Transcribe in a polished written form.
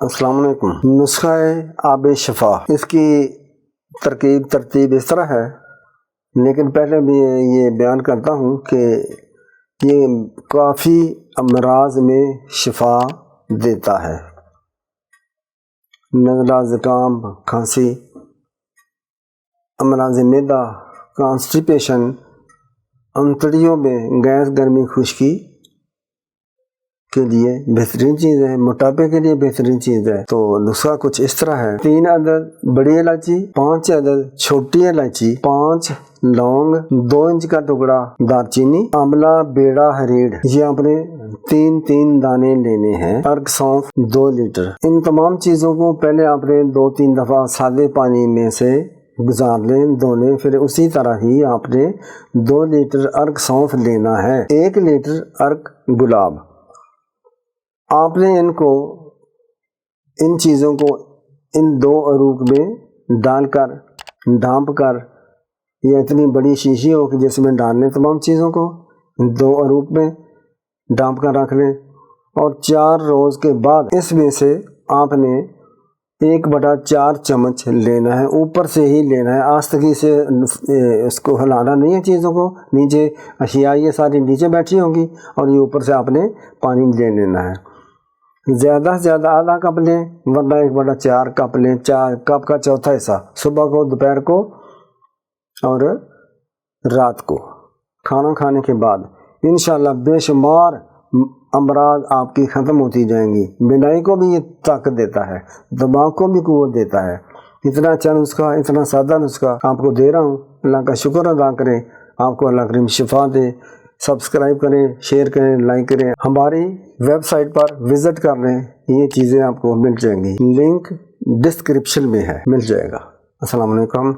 السلام علیکم۔ نسخہ آب شفا، اس کی ترتیب اس طرح ہے، لیکن پہلے بھی یہ بیان کرتا ہوں کہ یہ کافی امراض میں شفا دیتا ہے۔ نزلہ، زکام، کھانسی، امراض معدہ، کانسٹیپیشن، انتڑیوں میں گیس، گرمی، خشکی کے لیے بہترین چیز ہے، موٹاپے کے لیے بہترین چیز ہے۔ تو نسخہ کچھ اس طرح ہے: 3 عدد بڑی الائچی، 5 عدد چھوٹی الائچی، 5 لونگ، 2 انچ کا ٹکڑا دار چینی، آملہ، بیڑا، ہریڑ، یہ آپ نے 3 دانے لینے ہیں۔ ارگ سونف 2 لیٹر۔ ان تمام چیزوں کو پہلے آپ نے 2-3 دفعہ سادے پانی میں سے گزار لیں، دھونے، پھر اسی طرح ہی آپ نے 2 لیٹر ارگ سونف لینا ہے، 1 لیٹر ارگ گلاب۔ آپ نے ان چیزوں کو ان 2 عروق میں ڈال کر ڈھانپ کر، یہ اتنی بڑی شیشی ہو کہ جس میں ڈال لیں تمام چیزوں کو، 2 عروق میں ڈھانپ کر رکھ لیں، اور 4 روز کے بعد اس میں سے آپ نے 1/4 چمچ لینا ہے، اوپر سے ہی لینا ہے، آستگی سے اس کو ہلانا نہیں ہے چیزوں کو، نیچے اشیاء یہ ساری نیچے بیٹھی ہوں گی، اور یہ اوپر سے آپ نے پانی لے لینا ہے۔ زیادہ سے زیادہ آدھا کپ لیں، ورنہ 1/4 کپ لیں، 4 کپ کا چوتھا حصہ، صبح کو، دوپہر کو اور رات کو کھانا کھانے کے بعد۔ انشاءاللہ بے شمار امراض آپ کی ختم ہوتی جائیں گی۔ بینائی کو بھی یہ طاقت دیتا ہے، دماغ کو بھی قوت دیتا ہے۔ اتنا اچھا نسخہ، اتنا سادہ نسخہ آپ کو دے رہا ہوں، اللہ کا شکر ادا کریں، آپ کو اللہ کریم شفا دے۔ سبسکرائب کریں، شیئر کریں، لائک کریں، ہماری ویب سائٹ پر وزٹ کر لیں، یہ چیزیں آپ کو مل جائیں گی، لنک ڈسکرپشن میں ہے، مل جائے گا۔ السلام علیکم۔